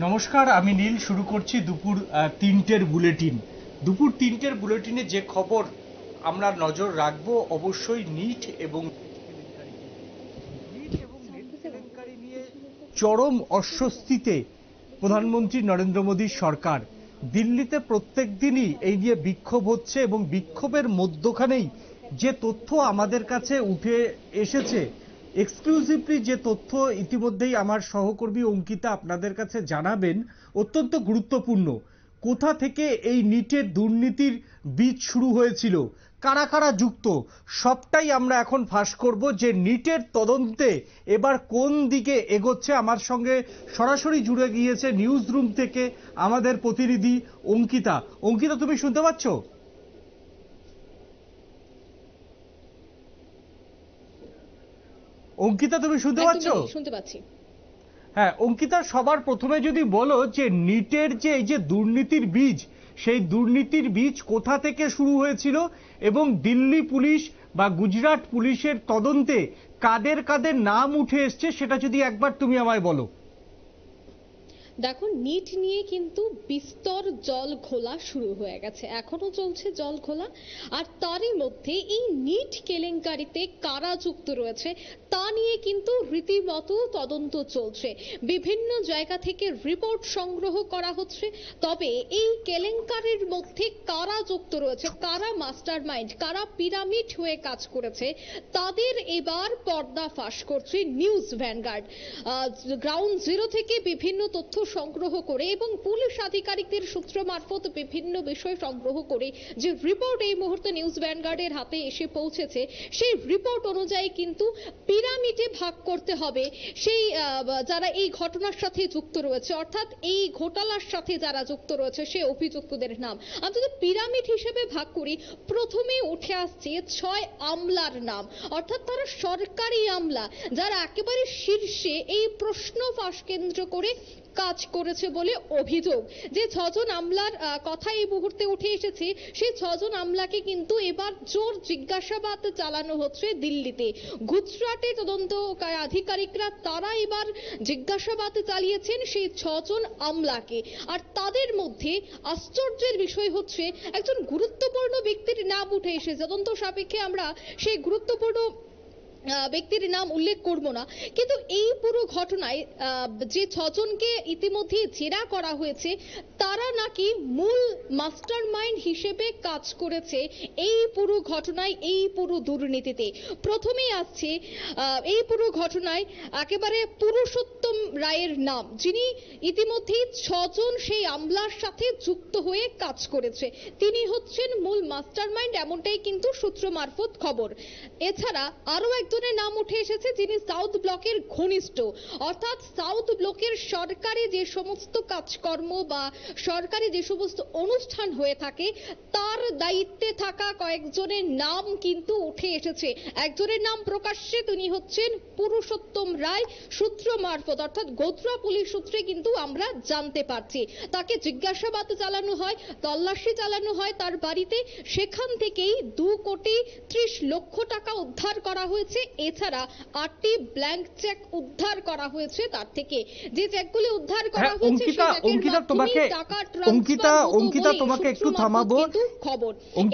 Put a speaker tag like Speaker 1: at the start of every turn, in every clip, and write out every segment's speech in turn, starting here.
Speaker 1: নমস্কার, আমি নীল। শুরু করছি দুপুর 3টের বুলেটিন। দুপুর 3টের বুলেটিনে যে খবর আমরা নজর রাখবো অবশ্যই নিট এবং নেট কেলেঙ্কারি নিয়ে চরম অস্বস্তিতে প্রধানমন্ত্রী নরেন্দ্র মোদীর সরকার। দিল্লিতে প্রত্যেক দিনই এই নিয়ে বিক্ষোভ হচ্ছে এবং বিক্ষোভের মধ্যখানেই যে তথ্য আমাদের কাছে উঠে এসেছে, এক্সক্লুসিভলি যে তথ্য ইতিমধ্যেই আমার সহকর্মী অঙ্কিতা আপনাদের কাছে জানাবেন, অত্যন্ত গুরুত্বপূর্ণ। কোথা থেকে এই নিটের দুর্নীতির বীজ শুরু হয়েছিল, কারা কারা যুক্ত, সবটাই আমরা এখন ফাঁস করব। যে নিটের তদন্তে এবার কোন দিকে এগোচ্ছে, আমার সঙ্গে সরাসরি জুড়ে গিয়েছে নিউজ রুম থেকে আমাদের প্রতিনিধি অঙ্কিতা। অঙ্কিতা, তুমি শুনতে পাচ্ছ? অঙ্কিতা, তুমি শুনতে পাচ্ছ?
Speaker 2: শুনতে পাচ্ছি।
Speaker 1: হ্যাঁ অঙ্কিতা, সবার প্রথমে যদি বলো যে নিটের যে এই যে দুর্নীতির বীজ, সেই দুর্নীতির বীজ কোথা থেকে শুরু হয়েছিল এবং দিল্লি পুলিশ বা গুজরাট পুলিশের তদন্তে কাদের কাদের নাম উঠে এসছে সেটা যদি একবার তুমি আমায় বলো।
Speaker 2: দেখো, নিট নিয়ে কিন্তু বিস্তর জল ঘোলা শুরু হয়ে গেছে, এখনো চলছে জল ঘোলা। আর তারই মধ্যে এই নিট কেলেঙ্কারিতে কারা যুক্ত রয়েছে তা নিয়ে কিন্তু রীতিমতো তদন্ত চলছে। বিভিন্ন জায়গা থেকে রিপোর্ট সংগ্রহ করা হচ্ছে। তবে এই কেলেঙ্কারির মধ্যে কারা যুক্ত রয়েছে, কারা মাস্টার মাইন্ড, কারা পিরামিড হয়ে কাজ করেছে, তাদের এবার পর্দা ফাঁস করছে নিউজ ভ্যানগার্ড। গ্রাউন্ড জিরো থেকে বিভিন্ন তথ্য সংগ্রহ করে এবং পুলিশ আধিকারিকদের সূত্র মারফত বিভিন্ন বিষয় সংগ্রহ করে যে রিপোর্ট এই মুহূর্তে নিউজ ভ্যানগার্ডের হাতে এসে পৌঁছেছে, সেই রিপোর্ট অনুযায়ী কিন্তু পিরামিডে ভাগ করতে হবে সেই যারা এই ঘটনার সাথে যুক্ত রয়েছে, অর্থাৎ এই ঘোটালার সাথে যারা যুক্ত রয়েছে সেই অভিযুক্তদের নাম আমরা যদি পিরামিড হিসেবে ভাগ করি, প্রথমে উঠে আসছে 6 আমলার নাম। অর্থাৎ তারা সরকারি আমলা, যারা একেবারে শীর্ষে এই প্রশ্ন ফাঁস কেন্দ্র করে কাজ করেছে বলে অভিযোগ। যে 6 জন আমলার কথা এই মুহূর্তে উঠে এসেছে, সেই 6 জন আমলাকে কিন্তু এবার জোর জিজ্ঞাসাবাদ চালানো হচ্ছে দিল্লিতে। গুজরাটে তদন্ত আধিকারিকরা তারা এবার জিজ্ঞাসাবাদ চালিয়েছেন সেই 6 জন আমলাকে। আর তাদের মধ্যে আশ্চর্যের বিষয় হচ্ছে একজন গুরুত্বপূর্ণ ব্যক্তির নাম উঠে এসেছে। তদন্ত সাপেক্ষে আমরা সেই গুরুত্বপূর্ণ ব্যক্তির নাম উল্লেখ করব না, কিন্তু এই পুরো ঘটনায় যে 6 জনকে ইতিমধ্যে জেরা করা হয়েছে তারা নাকি মূল মাস্টার মাইন্ড হিসেবে কাজ করেছে এই পুরো ঘটনায়, এই পুরো দুর্নীতিতে। প্রথমেই আসছে এই পুরো ঘটনায় একেবারে পুরুষোত্তম রায়ের নাম, যিনি ইতিমধ্যেই 6 জন সেই আমলার সাথে যুক্ত হয়ে কাজ করেছে। তিনি হচ্ছেন মূল মাস্টার মাইন্ড, এমনটাই কিন্তু সূত্র মারফত খবর। এছাড়া আরো একজনের নাম উঠে এসেছে যিনি সাউথ ব্লকের ঘনিষ্ঠ, অর্থাৎ সাউথ ব্লকের সরকারি যে সমস্ত কাজকর্ম বা সরকারি যে সমস্ত অনুষ্ঠান হয়ে থাকে তার দায়িত্বে থাকা কয়েকজনের নাম কিন্তু উঠে এসেছে। একজনের নাম প্রকাশ্যে, তিনি হচ্ছেন পুরুষোত্তম রায়। সূত্র মারফত অর্থাৎ গোধরা পুলিশ সূত্রে কিন্তু আমরা জানতে পারছি, তাকে জিজ্ঞাসাবাদ চালানো হয়, তল্লাশি চালানো হয় তার বাড়িতে। সেখান থেকেই 2,30,00,000 টাকা উদ্ধার করা হয়েছে। এছাড়া 8টি ব্ল্যাঙ্ক চেক উদ্ধার করা হয়েছে তার থেকে। যে চেকগুলি উদ্ধার করা হয়েছে
Speaker 1: অঙ্কিতা তোমাকে একটু থামাবো।
Speaker 2: খবর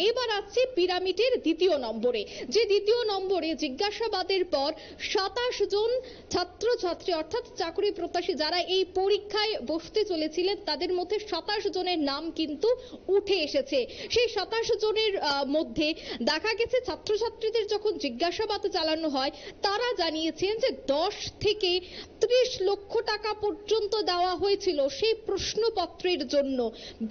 Speaker 2: এবার আসছে পিরামিডের দ্বিতীয় নম্বরে। যে দ্বিতীয় নম্বরে জিজ্ঞাসাবাদের পর 27 জন ছাত্রছাত্রী অর্থাৎ চাকরি প্রত্যাশী যারা এই পরীক্ষায় বসতে চলেছিলেন তাদের মধ্যে 27 জনের নাম কিন্তু উঠে এসেছে। সেই 27 জনের মধ্যে দেখা গেছে ছাত্রছাত্রীদের যখন জিজ্ঞাসাবাদ চালানো হয় তারা জানিয়েছেন যে 10 থেকে 30 লক্ষ টাকা পর্যন্ত দেওয়া হয়েছিল সেই প্রশ্নপত্রের জন্য।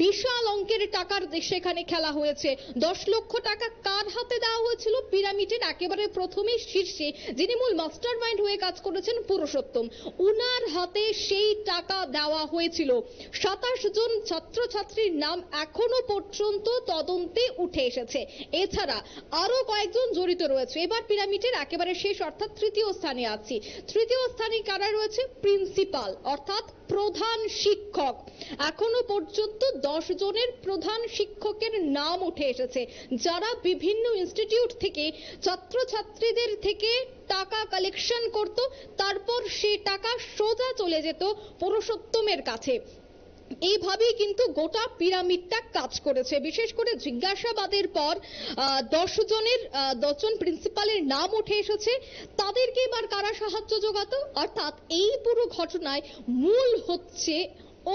Speaker 2: বিশাল অঙ্কের টাকার সেখানে খেলা হয়েছে। 10 লক্ষ টাকা কার হাতে দেওয়া হয়েছিল? পিরামিডের একেবারে প্রথমে শীর্ষে যিনি মূল মাস্টার মাইন্ড হয়ে কাজ করেছেন পুরুষোত্তম, উনার হাতে সেই টাকা দেওয়া হয়েছিল। 27 জন ছাত্রছাত্রীর নাম এখনো পর্যন্ত তদন্তে উঠে এসেছে। এছাড়া আরো কয়েকজন জড়িত রয়েছে। এবার পিরামিডের একেবারে একেবারে শেষ অর্থাৎ তৃতীয় স্থানে আছি। তৃতীয় স্থানে কারা রয়েছে? প্রিন্সিপাল অর্থাৎ প্রধান শিক্ষক। এখনো পর্যন্ত 10 জনের প্রধান শিক্ষকের নাম উঠে এসেছে, যারা বিভিন্ন ইনস্টিটিউট থেকে ছাত্রছাত্রীদের থেকে টাকা কালেকশন করত, তারপর সেই টাকা সোজা চলে যেত পুরুষোত্তমের কাছে। এইভাবেই কিন্তু গোটা পিরামিডটা কাজ করেছে। বিশেষ করে জিজ্ঞাসাবাদের পর 10 জন প্রিন্সিপালের নাম উঠে এসেছে। তাদেরকে এবার কারা সাহায্য যোগাতো? অর্থাৎ এই পুরো ঘটনায় মূল হচ্ছে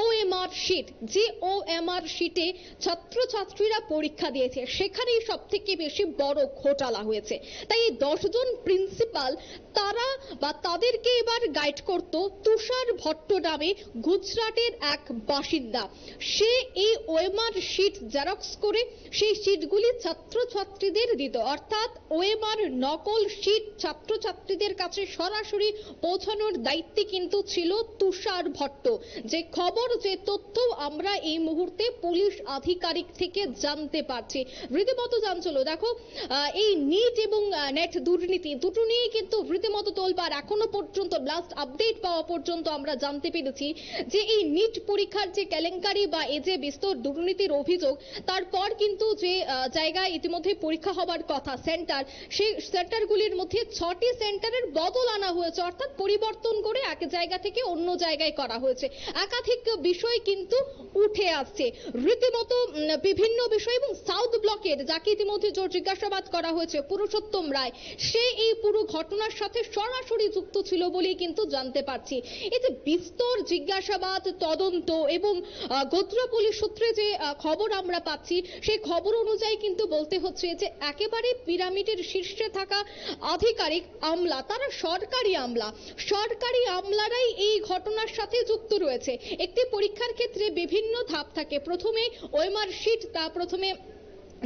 Speaker 2: OMR শিট। যে OMR শিটে ছাত্রছাত্রীরা পরীক্ষা দিয়েছে, সেখানেই সব থেকে বেশি বড় ঘোটালা হয়েছে। তাই এই 10 জন প্রিন্সিপাল তারা বা তাদেরকে এবার গাইড করত তুষার ভট্ট নামে গুজরাটের এক বাসিন্দা। সে এই OMR শিট জেরক্স করে সেই শিটগুলি ছাত্রছাত্রীদের দিত, অর্থাৎ OMR নকল শিট ছাত্রছাত্রীদের কাছে সরাসরি পৌঁছানোর দায়িত্বে কিন্তু ছিল তুষার ভট্ট। যে খবর, যে তথ্য আমরা এই মুহূর্তে পুলিশ আধিকারিক থেকে জানতে পারছি, রীতিমতো জানছিল। দেখো, এই নিট এবং নেট দুর্নীতি দুটো নিয়ে কিন্তু রীতিমতো তোলপাড়। এখনো পর্যন্ত লাস্ট আপডেট পাওয়া পর্যন্ত আমরা জানতে পেরেছি যে এই নিট পরীক্ষার যে কেলেঙ্কারি বা এই যে বিস্তর দুর্নীতির অভিযোগ, তারপর কিন্তু যে জায়গায় ইতিমধ্যে পরীক্ষা হবার কথা সেন্টার, সেই সেন্টারগুলির মধ্যে 6টি সেন্টারের বদল আনা হয়েছে, অর্থাৎ পরিবর্তন করে এক জায়গা থেকে অন্য জায়গায় করা হয়েছে। একাধিক বিষয় কিন্তু উঠে আসছে, রীতিমতো বিভিন্ন বিষয়। এবং সাউথ ব্লকের যাকে ইতিমধ্যে জোর জিজ্ঞাসাবাদ করা হয়েছে, পুরুষোত্তম রায়, সে এই পুরো ঘটনার সাথে সরাসরি যুক্ত ছিল বলেই কিন্তু জানতে পারছি। এই যে বিস্তর জিজ্ঞাসাবাদ, তদন্ত এবং গোত্রা পুলিশ সূত্রে যে খবর আমরা পাচ্ছি, সেই খবর অনুযায়ী কিন্তু বলতে হচ্ছে যে একেবারে পিরামিডের শীর্ষে থাকা আধিকারিক আমলা, তারা সরকারি আমলারাই এই ঘটনার সাথে যুক্ত রয়েছে। একটি পরীক্ষার ক্ষেত্রে বিভিন্ন ধাপ থাকে। প্রথমে OMR শিট, তা প্রথমে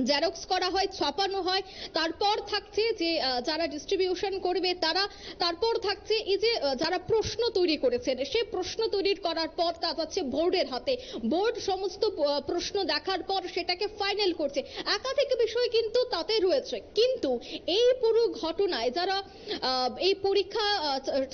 Speaker 2: জেরক্স করা হয়, ছাপানো হয়, তারপর থাকছে যে যারা ডিস্ট্রিবিউশন করবে তারা, তারপর থাকছে এই যে যারা প্রশ্ন তৈরি করেছেন, সেই প্রশ্ন তৈরি করার পর তা যাচ্ছে বোর্ডের হাতে। বোর্ড সমস্ত প্রশ্ন দেখার পর সেটাকে ফাইনাল করছে। একাধিক বিষয় কিন্তু তাতে রয়েছে। কিন্তু এই পুরো ঘটনায় যারা এই পরীক্ষা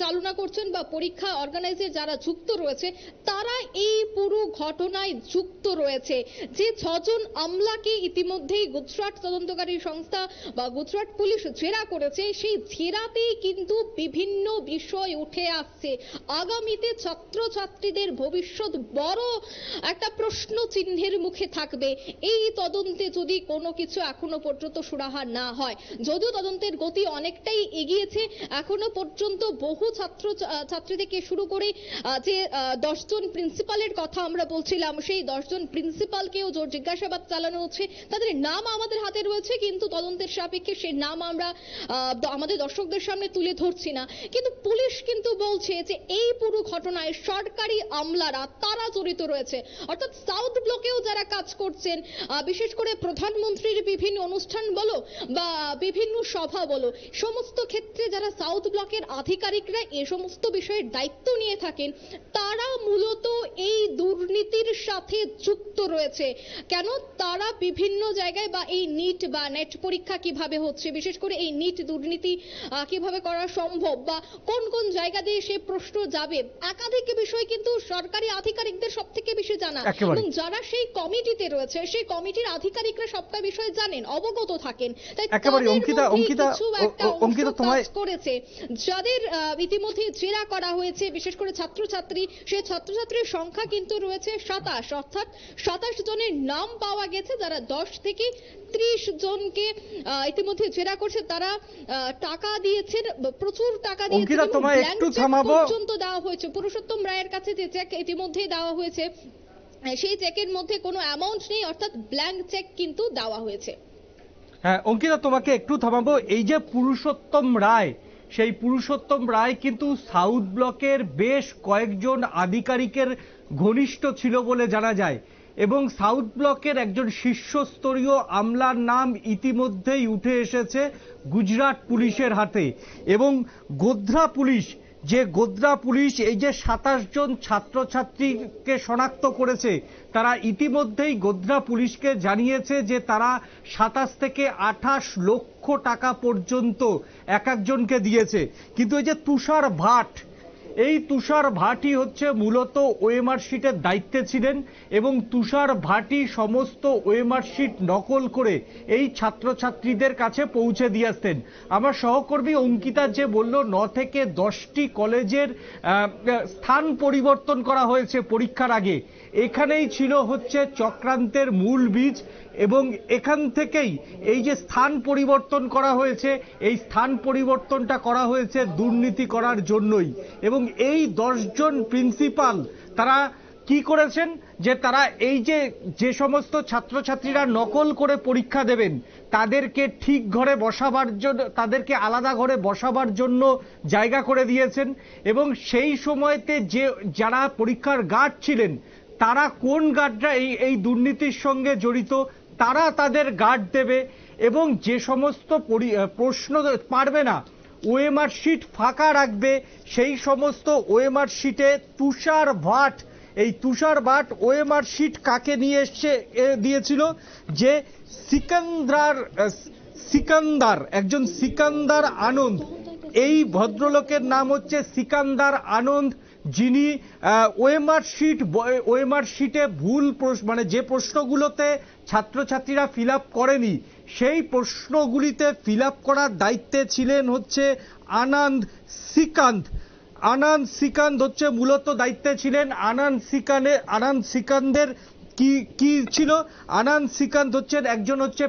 Speaker 2: চালনা করছেন বা পরীক্ষা অর্গানাইজে যারা যুক্ত রয়েছে, তারা এই পুরো ঘটনায় যুক্ত রয়েছে। যে 6 জন আমলাকে ইতিমধ্যে গুজরাট তদন্তকারী সংস্থা বা গুজরাট পুলিশ জেরা করেছে, সেই জেরাতেই কিন্তু বিভিন্ন বিষয় উঠে আসছে। আগামীতে ছাত্রছাত্রীদের ভবিষ্যৎ বড় একটা প্রশ্ন চিহ্নের মুখে থাকবে এই তদন্তে যদি কোনো কিছু এখনো পর্যন্ত সুরাহা না হয়। যদিও তদন্তের গতি অনেকটাই এগিয়েছে, এখনো পর্যন্ত বহু ছাত্রী থেকে শুরু করে যে 10 জন প্রিন্সিপালের কথা আমরা বলছিলাম, সেই 10 জন প্রিন্সিপালকেও জোর জিজ্ঞাসাবাদ চালানো হচ্ছে। তাদের নাম আমাদের হাতে রয়েছে, কিন্তু তদন্তের সাপেক্ষে সেই নাম আমরা আমাদের দর্শকদের সামনে তুলে ধরছি না। কিন্তু পুলিশ কিন্তু বলছে যে এই পুরো ঘটনায় সরকারি আমলারা তারা জড়িত রয়েছে। অর্থাৎ সাউথ ব্লকেও যারা কাজ করছেন, বিশেষ করে প্রধানমন্ত্রীর বিভিন্ন অনুষ্ঠান বলো বা বিভিন্ন সভা বলো, সমস্ত ক্ষেত্রে যারা সাউথ ব্লকের আধিকারিকরা এ সমস্ত বিষয়ের দায়িত্ব নিয়ে থাকেন, তারা মূলত এই দুর্নীতির সাথে যুক্ত রয়েছে। কেন? তারা বিভিন্ন জায়গায় বা এই নিট বা নেট পরীক্ষা কিভাবে হচ্ছে, বিশেষ করে এই নিট দুর্নীতি কিভাবে করা সম্ভব বা কোন কোন জায়গা দিয়ে সে প্রশ্ন যাবে, একাধিক বিষয় কিন্তু সরকারি আধিকারিকদের সব থেকে বেশি জানা। এবং যারা সেই কমিটিতে রয়েছে, সেই কমিটির আধিকারিকরা সবটা বিষয় জানেন, অবগত থাকেন। তাই
Speaker 1: একেবারে অঙ্কিতা তোমায়
Speaker 2: করেছে, যাদের ইতিমধ্যে জেরা করা হয়েছে, বিশেষ করে ছাত্রছাত্রী, সেই ছাত্রছাত্রীর সংখ্যা কিন্তু রয়েছে 27, অর্থাৎ 27 জনের নাম পাওয়া গেছে, যারা 10 থেকে 30 জনকে ইতিমধ্যে জেরা করছে। তারা টাকা দিয়েছেন, প্রচুর টাকা দিয়েছেন।
Speaker 1: তোমায় একটু থামাবো,
Speaker 2: পর্যন্ত দেওয়া হয়েছে পুরুষোত্তম রায়ের কাছে যে চেক ইতিমধ্যে দেওয়া হয়েছে, সেই চেকের মধ্যে কোনো অ্যামাউন্ট নেই, অর্থাৎ ব্ল্যাঙ্ক চেক কিন্তু দেওয়া হয়েছে।
Speaker 1: হ্যাঁ অঙ্কিতা, তোমাকে একটু থামাবো। এই যে পুরুষোত্তম রায়, সেই পুরুষোত্তম রায় কিন্তু সাউথ ব্লকের বেশ কয়েকজন আধিকারিকের ঘনিষ্ঠ ছিল বলে জানা যায়, এবং সাউথ ব্লকের একজন শীর্ষস্তরীয় আমলার নাম ইতিমধ্যেই উঠে এসেছে গুজরাট পুলিশের হাতে। এবং গোধ্রা পুলিশ যে গোদ্রা পুলিশ এই যে 27 জন ছাত্রছাত্রীকে শনাক্ত করেছে, তারা ইতিমধ্যেই গোদ্রা পুলিশকে জানিয়েছে যে তারা 27 থেকে 28 লক্ষ টাকা পর্যন্ত এক একজনকে দিয়েছে। কিন্তু এই যে তুষার ভাট, এই তুষার ভাটি হচ্ছে মূলত ওএমআর শিটের দায়িত্বে ছিলেন এবং তুষার ভাটি সমস্ত ওএমআর শিট নকল করে এই ছাত্রছাত্রীদের কাছে পৌঁছে দিয়ে আসতেন। আমার সহকর্মী অঙ্কিতা যে বলল 9 থেকে 10টি কলেজের স্থান পরিবর্তন করা হয়েছে পরীক্ষার আগে, এখানেই ছিল হচ্ছে চক্রান্তের মূল বীজ এবং এখান থেকেই এই যে স্থান পরিবর্তন করা হয়েছে, এই স্থান পরিবর্তনটা করা হয়েছে দুর্নীতি করার জন্যই। এবং এই 10 জন প্রিন্সিপাল তারা কি করেছেন যে তারা এই যে সমস্ত ছাত্রছাত্রীরা নকল করে পরীক্ষা দেবেন তাদেরকে ঠিক ঘরে বসাবার জন্য, তাদেরকে আলাদা ঘরে বসাবার জন্য জায়গা করে দিয়েছেন এবং সেই সময়তে যারা পরীক্ষার গার্ড ছিলেন তারা কোন গার্ডরা এই দুর্নীতির সঙ্গে জড়িত তারা তাদের গার্ড দেবে এবং যে সমস্ত প্রশ্ন পারবে না ওএমআর শিট ফাঁকা রাখবে, সেই সমস্ত ওএমআর শিটে তুষার ভাট, এই তুষার ভাট ওএমআর শিট কাকে নিয়ে এসে দিয়েছিল যে সিকান্দার, একজন সিকান্দার আনন্দ, এই ভদ্রলোকের নাম হচ্ছে সিকান্দার আনন্দ, যিনি ওএমআর শিটে ভুল মানে যে প্রশ্নগুলোতে ছাত্রছাত্রীরা ফিল আপ করেনি সেই প্রশ্নগুলিতে ফিল আপ করার দায়িত্বে ছিলেন হচ্ছে আনন্দ সিকান্দ হচ্ছে মূলত দায়িত্বে ছিলেন। আনন্দ সিকান্দের কি ছিল, আনন্দ সিকান্দ হচ্ছেন একজন হচ্ছে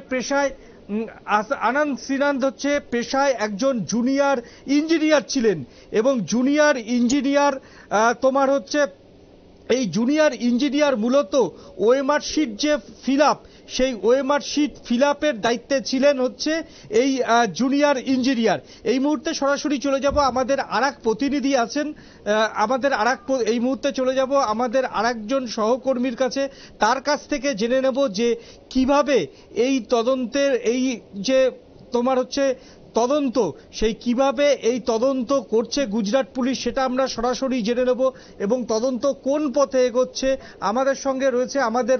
Speaker 1: পেশায় একজন জুনিয়র ইঞ্জিনিয়ার ছিলেন এবং জুনিয়র ইঞ্জিনিয়ার তোমার হচ্ছে এই জুনিয়র ইঞ্জিনিয়ার মূলত ওএমআর শিট যে ফিল আপ, সেই ওএমআর শিট ফিল আপের দায়িত্বে ছিলেন হচ্ছে এই জুনিয়র ইঞ্জিনিয়ার। এই মুহূর্তে সরাসরি চলে যাব আমাদের আরেক প্রতিনিধি আছেন, এই মুহূর্তে চলে যাব আমাদের আরেকজন সহকর্মীর কাছে, তার কাছ থেকে জেনে নেব যে কিভাবে এই তদন্তের এই যে তোমার হচ্ছে তদন্ত, সেই কিভাবে এই তদন্ত করছে গুজরাট পুলিশ সেটা আমরা সরাসরি জেনে নেব এবং তদন্ত কোন পথে এগোচ্ছে। আমাদের সঙ্গে রয়েছে আমাদের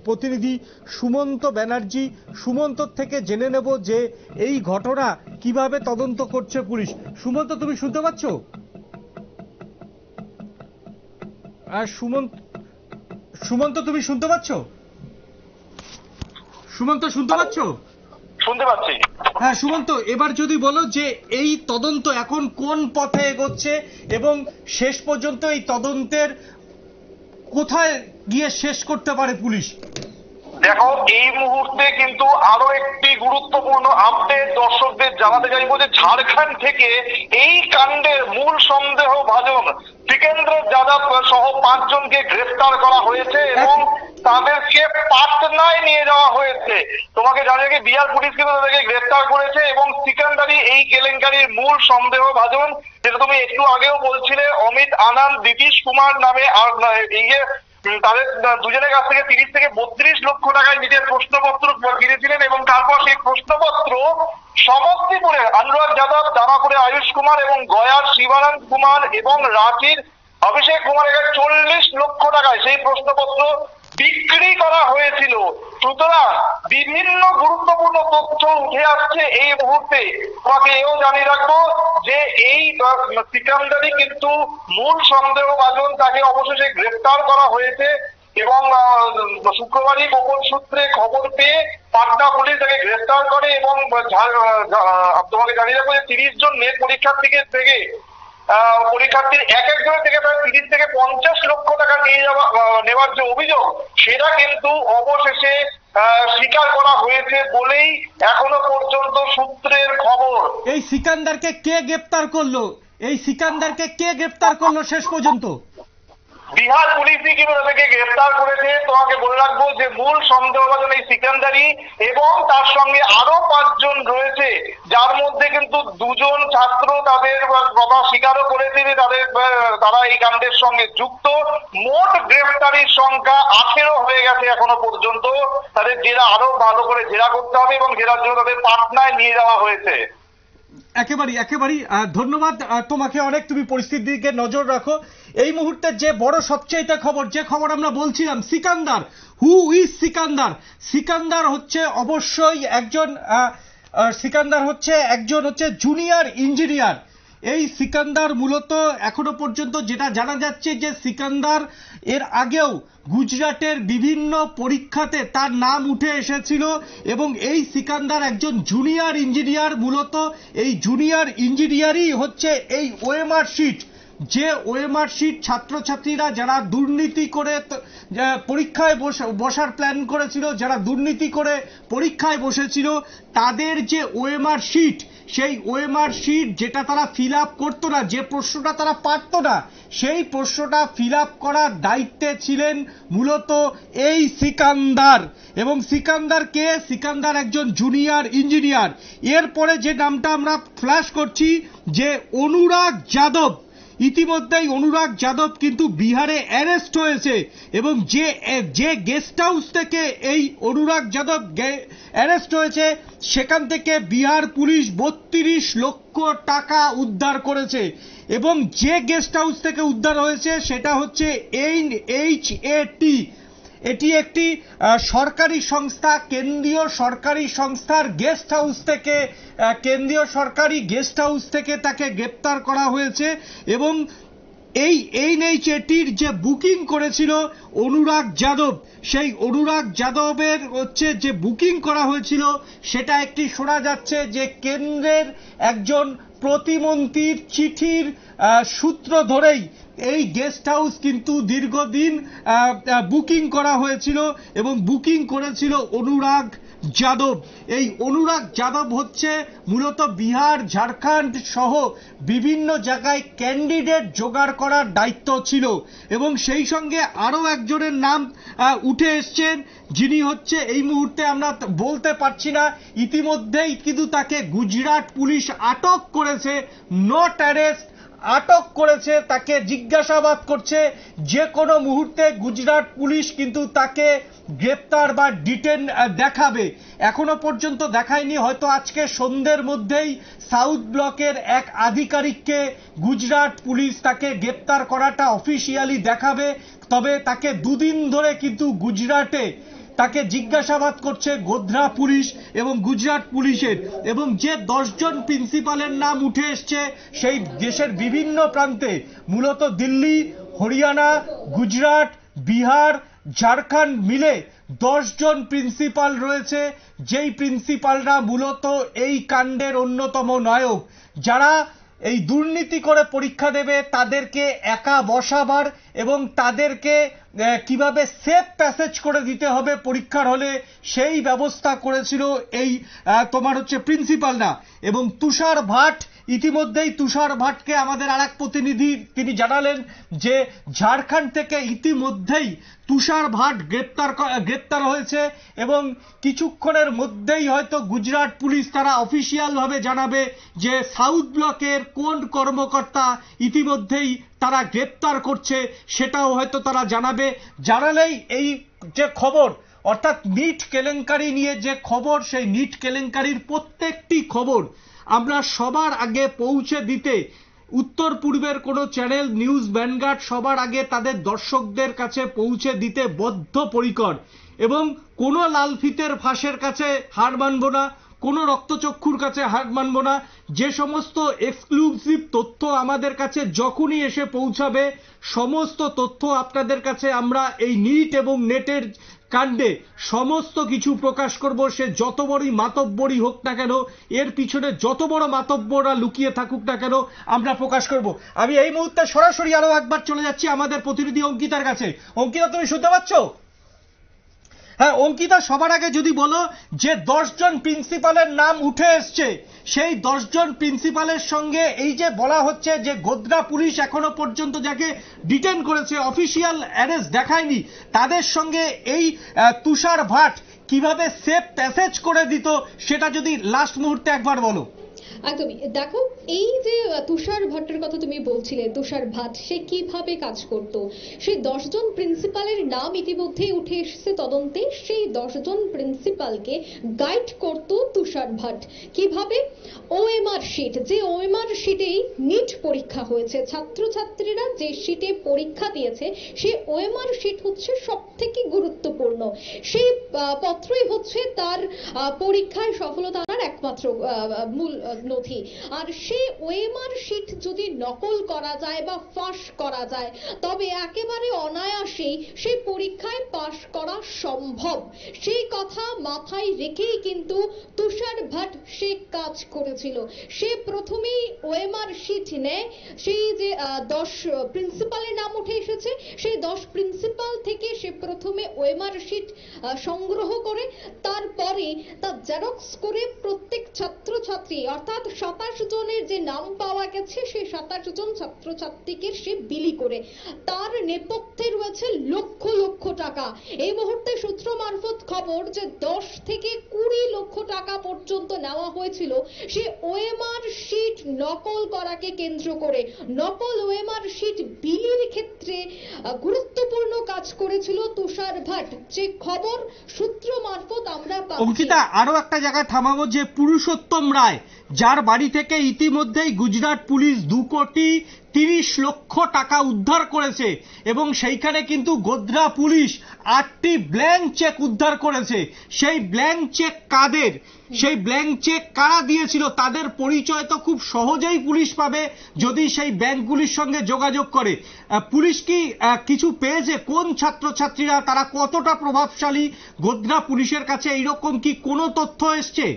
Speaker 1: প্রতিনিধি সুমন্ত ব্যানার্জি, সুমন্তর থেকে জেনে নেব যে এই ঘটনা কিভাবে তদন্ত করছে পুলিশ। সুমন্ত, তুমি শুনতে পাচ্ছ? সুমন্ত তুমি শুনতে পাচ্ছ? সুমন্ত শুনতে পাচ্ছ?
Speaker 3: শুনতে পাচ্ছি।
Speaker 1: হ্যাঁ সুমন্ত, এবার যদি বলো যে এই তদন্ত এখন কোন পথে এগোচ্ছে এবং শেষ পর্যন্ত এই তদন্তের কোথায় গিয়ে শেষ করতে পারে পুলিশ?
Speaker 3: দেখো, এই মুহূর্তে কিন্তু আরো একটি গুরুত্বপূর্ণ আপডেট দর্শকদের জানাতে চাইবো যে ঝাড়খণ্ড থেকে এই কাণ্ডের মূল সন্দেহভাজন সিকেন্দ্র যাদব সহ 5 জনকে গ্রেফতার করা হয়েছে এবং তাদেরকে পাটনায় নিয়ে যাওয়া হয়েছে। তোমাকে জানিয়ে কি বিহার পুলিশ কিন্তু তাদেরকে গ্রেফতার করেছে এবং সিকান্দারি এই কেলেঙ্কারির মূল সন্দেহভাজন, যেটা তুমি একটু আগেও বলছিলে, অমিত আনন্দ, নীতিশ কুমার নামে তাদের দুজনের কাছ থেকে 30 থেকে 32 লক্ষ টাকায় নিজের প্রশ্নপত্র কিনেছিলেন এবং তারপর সেই প্রশ্নপত্র সমস্তিপুরে অনুরাগ যাদব, দানাপুরে আয়ুষ কুমার এবং গয়ার শিবানন্দ কুমার এবং রাঁচির অভিষেক কুমারের 40 লক্ষ টাকায় সেই প্রশ্নপত্র বিক্রি করা হয়েছিল। সুতরাং বিভিন্ন গুরুত্বপূর্ণ তথ্য উঠে আসছে এই মুহূর্তে। তোমাকে এও জানিয়ে রাখবো যে এই সিকান্দারি কিন্তু মূল সন্দেহভাজন, তাকে অবশেষে গ্রেফতার করা হয়েছে এবং শুক্রবারই গোপন সূত্রে খবর পেয়ে পাটনা পুলিশ তাকে গ্রেফতার করে এবং তোমাকে জানিয়ে রাখবো যে 30 জন মেয়ে পরীক্ষার্থীর এক একজনের থেকে প্রায় 30 থেকে 50 লক্ষ টাকা নেওয়ার যে অভিযোগ, সেটা কিন্তু অবশেষে স্বীকার করা হয়েছে বলেই এখনো পর্যন্ত সূত্রের খবর।
Speaker 1: এই সিকান্দারকে কে গ্রেফতার করলো শেষ পর্যন্ত?
Speaker 3: বিহার পুলিশই কিন্তু তাদেরকে গ্রেফতার করেছে। তোমাকে বলে রাখবো যে মূল সন্দেহভাজন এই সিকান্দারি এবং তার সঙ্গে আরো 5 জন রয়েছে, যার মধ্যে কিন্তু 2 জন ছাত্র তাদের কথা স্বীকারও করেছে যে তারা এই কাণ্ডের সঙ্গে যুক্ত। মোট গ্রেফতারির সংখ্যা 18 হয়ে গেছে এখনো পর্যন্ত। তাদের জেরা আরো ভালো করে জেরা করতে হবে এবং জেরার জন্য তাদের পাটনায় নিয়ে যাওয়া হয়েছে।
Speaker 1: একেবারেই ধন্যবাদ তোমাকে অনেক, তুমি পরিস্থিতির দিকে নজর রাখো। এই মুহূর্তে যে বড় সবচেয়ে খবর, যে খবর আমরা বলছিলাম, সিকান্দার, হু ইজ সিকান্দার? সিকান্দার হচ্ছে অবশ্যই একজন জুনিয়র ইঞ্জিনিয়ার। এই সিকান্দার মূলত এখনো পর্যন্ত যেটা জানা যাচ্ছে যে সিকান্দার এর আগেও গুজরাটের বিভিন্ন পরীক্ষাতে তার নাম উঠে এসেছিল এবং এই সিকান্দার একজন জুনিয়র ইঞ্জিনিয়ার। মূলত এই জুনিয়র ইঞ্জিনিয়ারই হচ্ছে এই ওএমআর শিট, যে ওএমআর শিট ছাত্রছাত্রীরা যারা দুর্নীতি করে পরীক্ষায় বসার প্ল্যান করেছিল, যারা দুর্নীতি করে পরীক্ষায় বসেছিল, তাদের যে ওএমআর শিট, সেই ওএমআর শিট যেটা তারা ফিল আপ করতো না, যে প্রশ্নটা তারা পারতো না, সেই প্রশ্নটা ফিল আপ করার দায়িত্বে ছিলেন মূলত এই সিকান্দার। এবং সিকান্দার কে? সিকান্দার একজন জুনিয়র ইঞ্জিনিয়ার। এরপরে যে নামটা আমরা ফ্ল্যাশ করছি, যে অনুরাগ যাদব। ইতিমধ্যেই অনুরাগ যাদব কিন্তু বিহারে অ্যারেস্ট হয়েছে এবং যে গেস্ট হাউস থেকে এই অনুরাগ যাদব অ্যারেস্ট হয়েছে, সেখান থেকে বিহার পুলিশ 32 লক্ষ টাকা উদ্ধার করেছে। এবং যে গেস্ট হাউস থেকে উদ্ধার হয়েছে সেটা হচ্ছে NHAT। এটি একটি সরকারি সংস্থা, কেন্দ্রীয় সরকারি সংস্থার গেস্ট হাউস থেকে, কেন্দ্রীয় সরকারি গেস্ট হাউস থেকে তাকে গ্রেপ্তার করা হয়েছে। এবং এই NHATর যে বুকিং করেছিল অনুরাগ যাদব, সেই অনুরাগ যাদবের যে বুকিং করা হয়েছিল, সেটা একটি শোনা যাচ্ছে যে কেন্দ্রের একজন প্রতিমন্ত্রীর চিঠির সূত্র ধরেই এই গেস্ট হাউস কিন্তু দীর্ঘদিন বুকিং করা হয়েছিল এবং বুকিং করেছিল অনুরাগ যাদব। এই অনুরাগ যাদব হচ্ছে মূলত বিহার, ঝাড়খণ্ড সহ বিভিন্ন জায়গায় ক্যান্ডিডেট জোগাড় করার দায়িত্ব ছিল। এবং সেই সঙ্গে আরো একজনের নাম উঠে এসছেন, যিনি হচ্ছে এই মুহূর্তে আমরা বলতে পারছি না। ইতিমধ্যেই কিন্তু তাকে গুজরাট পুলিশ আটক করেছে, নট অ্যারেস্ট, আটক করেছে, তাকে জিজ্ঞাসাবাদ করছে। যে কোনো মুহূর্তে গুজরাট পুলিশ কিন্তু তাকে গ্রেপ্তার বা ডিটেন দেখাবে। এখনো পর্যন্ত দেখায়নি, হয়তো আজকে সন্ধ্যের মধ্যেই সাউথ ব্লকের এক আধিকারিককে গুজরাট পুলিশ তাকে গ্রেপ্তার করাটা অফিসিয়ালি দেখাবে। তবে তাকে দুদিন ধরে কিন্তু গুজরাটে তাকে জিজ্ঞাসাবাদ করছে গোধরা পুলিশ এবং গুজরাট পুলিশের। এবং যে 10 জন প্রিন্সিপালের নাম উঠে এসছে সেই দেশের বিভিন্ন প্রান্তে, মূলত দিল্লি, হরিয়ানা, গুজরাট, বিহার, ঝাড়খণ্ড মিলে 10 জন প্রিন্সিপাল রয়েছে, যেই প্রিন্সিপালরা মূলত এই কাণ্ডের অন্যতম নায়ক। যারা এই দুর্নীতি করে পরীক্ষা দেবে তাদেরকে একা বসাবার এবং তাদেরকে কিভাবে সেফ প্যাসেজ করে দিতে হবে পরীক্ষার হলে, সেই ব্যবস্থা করেছিল এই প্রিন্সিপালরা। এবং তুষার ভাট, ইতিমধ্যেই তুষার ভাটকে আমাদের আরেক প্রতিনিধি তিনি জানালেন যে ঝাড়খণ্ড থেকে ইতিমধ্যেই তুষার ভাট গ্রেপ্তার হয়েছে এবং কিছুক্ষণের মধ্যেই হয়তো গুজরাট পুলিশ তারা অফিসিয়াল ভাবে জানাবে যে সাউথ ব্লকের কোন কর্মকর্তা ইতিমধ্যেই তারা গ্রেপ্তার করছে, সেটাও হয়তো তারা জানাবে। জানালেই এই যে খবর, অর্থাৎ নিট কেলেঙ্কারি নিয়ে যে খবর, সেই নিট কেলেঙ্কারির প্রত্যেকটি খবর আমরা সবার আগে পৌঁছে দিতে উত্তর পূর্বের কোনো চ্যানেল, নিউজ ভ্যানগার্ড সবার আগে তাদের দর্শকদের কাছে পৌঁছে দিতে বদ্ধপরিকর। এবং কোনো লাল ফিতের ফাঁসের কাছে হার মানব না, কোনো রক্তচক্ষুর কাছে হার মানব না। যে সমস্ত এক্সক্লুসিভ তথ্য আমাদের কাছে যখনই এসে পৌঁছাবে, সমস্ত তথ্য আপনাদের কাছে আমরা এই নিট এবং নেটের কাণ্ডে সমস্ত কিছু প্রকাশ করব। সে যত বড়ই মাতব্বরই হোক না কেন, এর পিছনে যত বড় মাতব্বররা লুকিয়ে থাকুক না কেন, আমরা প্রকাশ করব। আমি এই মুহূর্তে সরাসরি আরো একবার চলে যাচ্ছি আমাদের প্রতিনিধি অঙ্কিতার কাছে। অঙ্কিতা, তুমি শুনতে পাচ্ছ? হ্যাঁ অঙ্কিতা, সবার আগে যদি বলো যে 10 জন প্রিন্সিপালের নাম উঠে এসছে, সেই 10 জন প্রিন্সিপালের সঙ্গে এই যে বলা হচ্ছে যে গোধরা পুলিশ এখনো পর্যন্ত যাকে ডিটেন করেছে, অফিসিয়াল অ্যারেস্ট দেখায়নি, তাদের সঙ্গে এই তুষার ভাট কিভাবে সেফ প্যাসেজ করে দিত, সেটা যদি লাস্ট মুহূর্তে একবার বলো।
Speaker 2: একদমই। দেখো, এই যে তুষার ভট্টের কথা তুমি বলছিলে, তুষার ভাট সে কিভাবে কাজ করত, সেই 10 জন প্রিন্সিপালের নাম ইতিমধ্যেই উঠে এসেছে তদন্তে। সেই 10 জন প্রিন্সিপালকে গাইড করত তুষার ভাট। কিভাবে? ওএমআর শিট, যে ওএমআর শিটেই নিট পরীক্ষা হয়েছে, ছাত্রছাত্রীরা যে শিটে পরীক্ষা দিয়েছে সেই ওএমআর শিট হচ্ছে সব থেকে গুরুত্বপূর্ণ। সেই পত্রই হচ্ছে তার পরীক্ষায় সফলতা আনার একমাত্র মূল নথি। আর সেই ওএমআর শিট যদি নকল করা যায় বা ফাঁস করা যায়, তবে একেবারে অনায়াসেই সেই পরীক্ষায় পাশ করা সম্ভব। সেই কথা মাথায় রেখেই কিন্তু তুষার ভাট সে কাজ করেছিল। সে প্রথমেই ওএমআর শিট নেয়, সেই যে 10 প্রিন্সিপালের নাম উঠে এসেছে, সেই 10 প্রিন্সিপাল থেকে সে প্রথমে ওএমআর শিট সংগ্রহ করে, তারপরে তা জেরক্স করে প্রত্যেক ছাত্রছাত্রী অর্থাৎ 27 জনের যে নাম পাওয়া গেছে সেই 27 জন ছাত্রছাত্রীকে সে বিলি করে। তার নেপথ্যে রয়েছে লক্ষ লক্ষ টাকা। এই মুহূর্তে সূত্র মারফত খবর যে 10 থেকে 20 লক্ষ টাকা পর্যন্ত নেওয়া হয়েছিল সে ওএমআর শিট নকল করাকে কেন্দ্র করে। নকল ওএমআর শিট বিলির ক্ষেত্রে গুরুত্বপূর্ণ কাজ করেছিল তুষার ভাট, যে খবর সূত্র মারফত আমরা পাচ্ছি।
Speaker 1: অঙ্কিতা, আরো একটা জায়গায় থামাবো, যে পুরুষোত্তম রায়, যার বাড়ি থেকে ইতিমধ্যেই গুজরাট পুলিশ 2,30 লক্ষ টাকা উদ্ধার করেছে, এবং সেইখানে কিন্তু গোধরা পুলিশ 8টি ব্ল্যাঙ্ক চেক উদ্ধার করেছে। সেই ব্ল্যাঙ্ক চেক কাদের, সেই ব্ল্যাঙ্ক চেক কারা দিয়েছিল তাদের পরিচয় তো খুব সহজেই পুলিশ পাবে যদি সেই ব্যাংকগুলির সঙ্গে যোগাযোগ করে। পুলিশ কি কিছু পেয়েছে? কোন ছাত্রছাত্রীরা, তারা কতটা প্রভাবশালী গোধরা পুলিশের কাছে, এইরকম কি কোনো তথ্য এসছে?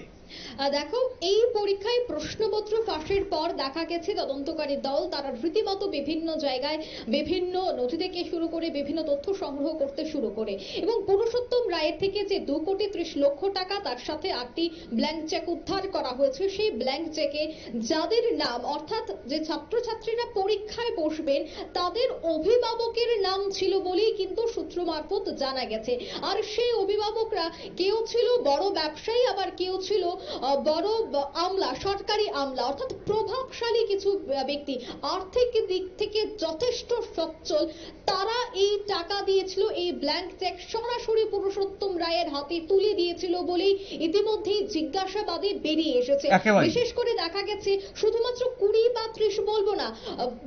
Speaker 2: দেখো, এই পরীক্ষায় প্রশ্নপত্র ফাঁসের পর দেখা গেছে তদন্তকারী দল তারা রীতিমতো বিভিন্ন জায়গায় বিভিন্ন নথি থেকে শুরু করে বিভিন্ন তথ্য সংগ্রহ করতে শুরু করে, এবং পুরুষোত্তম রায়ের থেকে যে 2,30 লক্ষ টাকা, তার সাথে 8টি ব্ল্যাঙ্ক চেক উদ্ধার করা হয়েছে। সেই ব্ল্যাঙ্ক চেকে যাদের নাম, অর্থাৎ যে ছাত্রছাত্রীরা পরীক্ষায় বসবেন তাদের অভিভাবকের নাম ছিল বলেই কিন্তু সূত্র মারফত জানা গেছে। আর সেই অভিভাবকরা কেউ ছিল বড় ব্যবসায়ী, আবার কেউ ছিল বড় আমলা, সরকারি আমলা, অর্থাৎ প্রভাবশালী কিছু ব্যক্তি, আর্থিক দিক থেকে যথেষ্ট সচ্ছল। তারা এই টাকা দিয়েছিল, এই ব্ল্যাঙ্ক চেক সরাসরি পুরুষোত্তম রায়ের হাতে তুলে দিয়েছিল বলেই ইতিমধ্যেই জিজ্ঞাসাবাদে বেরিয়ে এসেছে। বিশেষ করে দেখা গেছে শুধুমাত্র 20 বা 30 বলবো না,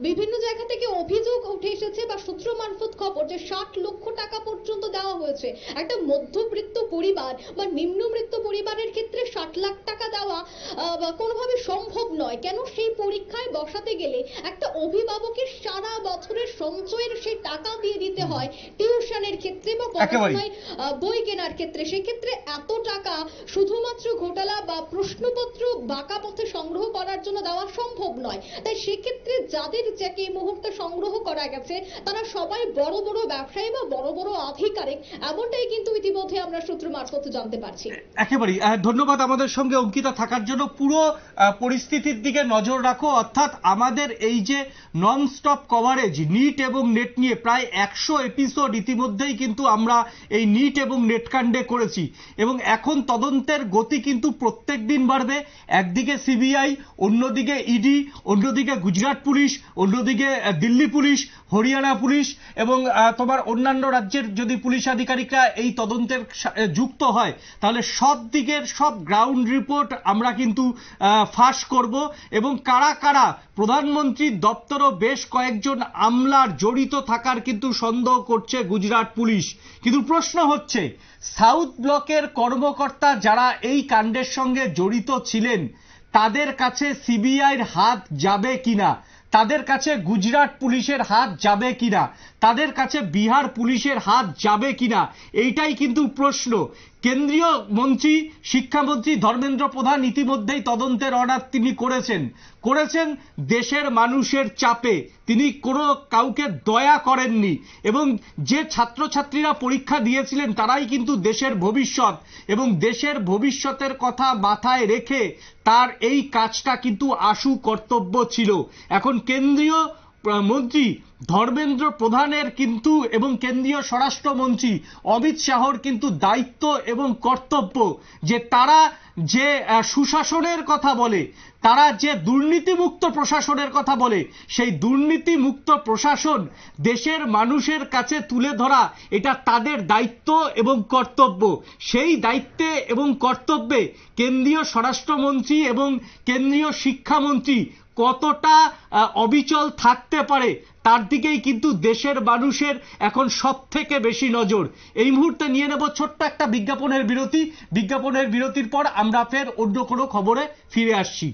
Speaker 2: বিভিন্ন জায়গা থেকে অভিযোগ উঠে এসেছে বা সূত্র মারফত খবর যে 60 লক্ষ টাকা পর্যন্ত দেওয়া হয়েছে। একটা মধ্যবিত্ত পরিবার বা নিম্নবিত্ত পরিবারের ক্ষেত্রে 60 লাখ টাকা দেওয়া কোনোভাবে সম্ভব নয়। কেন? সেই পরীক্ষায় বসাতে গেলে একটা অভিভাবকের সারা বছরের সঞ্চয়ের সেই টাকা দিয়ে দিতে হয় টিউশনের ক্ষেত্রে বা পড়াশোনায় বই কেনার ক্ষেত্রে। সেক্ষেত্রে এত টাকা শুধুমাত্র ঘোটালা বা প্রশ্নপত্র বাঁকা পথে সংগ্রহ করার জন্য দেওয়া সম্ভব নয়। তাই সেক্ষেত্রে যাদের চেক এই মুহূর্তে সংগ্রহ করা গেছে তারা সবাই বড় বড় ব্যবসায়ী বা বড় বড় আধিকারিক, এমনটাই কিন্তু ইতিমধ্যে আমরা সূত্র মারফত জানতে পারছি।
Speaker 1: একেবারেই ধন্যবাদ আমাদের সঙ্গে অঙ্কিতা থাকার জন্য। পুরো পরিস্থিতির দিকে নজর রাখো, অর্থাৎ আমাদের এই যে নন স্টপ কভারেজ নিট এবং নেট নিয়ে প্রায় 100 এপিসোড ইতিমধ্যেই কিন্তু আমরা এই নিট এবং নেট কাণ্ডে করেছি, এবং এখন তদন্তের গতি কিন্তু প্রত্যেক দিন বাড়বে। একদিকে সিবিআই, অন্যদিকে ইডি, অন্যদিকে গুজরাট পুলিশ, অন্যদিকে দিল্লি পুলিশ, হরিয়ানা পুলিশ এবং তোমার অন্যান্য রাজ্যের যদি পুলিশ আধিকারিকরা এই তদন্তের যুক্ত হয়, তাহলে সব দিকের সব গ্রাউন্ড রিপোর্ট আমরা কিন্তু ফাঁস করব, এবং কারা কারা প্রধানমন্ত্রীর দপ্তরও বেশ কয়েকজন আমলার জড়িত থাকার কিন্তু সন্দেহ করছে গুজরাট পুলিশ। কিন্তু প্রশ্ন হচ্ছে, সাউথ ব্লকের কর্মকর্তা যারা এই কাণ্ডের সঙ্গে জড়িত ছিলেন তাদের কাছে সিবিআইয়ের হাত যাবে কিনা, তাদের কাছে গুজরাট পুলিশের হাত যাবে কিনা, তাদের কাছে বিহার পুলিশের হাত যাবে কিনা, এইটাই কিন্তু প্রশ্ন। কেন্দ্রীয় মন্ত্রী, শিক্ষামন্ত্রী ধর্মেন্দ্র প্রধান ইতিমধ্যেই তদন্তের অর্ডার তিনি করেছেন দেশের মানুষের চাপে। তিনি কোনো কাউকে দয়া করেননি, এবং যে ছাত্রছাত্রীরা পরীক্ষা দিয়েছিলেন তারাই কিন্তু দেশের ভবিষ্যৎ, এবং দেশের ভবিষ্যতের কথা মাথায় রেখে তার এই কাজটা কিন্তু আশু কর্তব্য ছিল। এখন কেন্দ্রীয় মন্ত্রী ধর্মেন্দ্র প্রধানের কিন্তু এবং কেন্দ্রীয় স্বরাষ্ট্রমন্ত্রী অমিত শাহর কিন্তু দায়িত্ব এবং কর্তব্য যে তারা যে সুশাসনের কথা বলে, তারা যে দুর্নীতিমুক্ত প্রশাসনের কথা বলে, সেই দুর্নীতিমুক্ত প্রশাসন দেশের মানুষের কাছে তুলে ধরা এটা তাদের দায়িত্ব এবং কর্তব্য। সেই দায়িত্বে এবং কর্তব্যে কেন্দ্রীয় স্বরাষ্ট্রমন্ত্রী এবং কেন্দ্রীয় শিক্ষামন্ত্রী কতটা অবিচল থাকতে পারে তার দিকেই কিন্তু দেশের মানুষের এখন সবথেকে বেশি নজর। এই মুহূর্তে নিয়ে নেব ছোট্ট একটা বিজ্ঞাপনের বিরতির পর আমরা ফের অন্য কোনো খবরে ফিরে আসছি।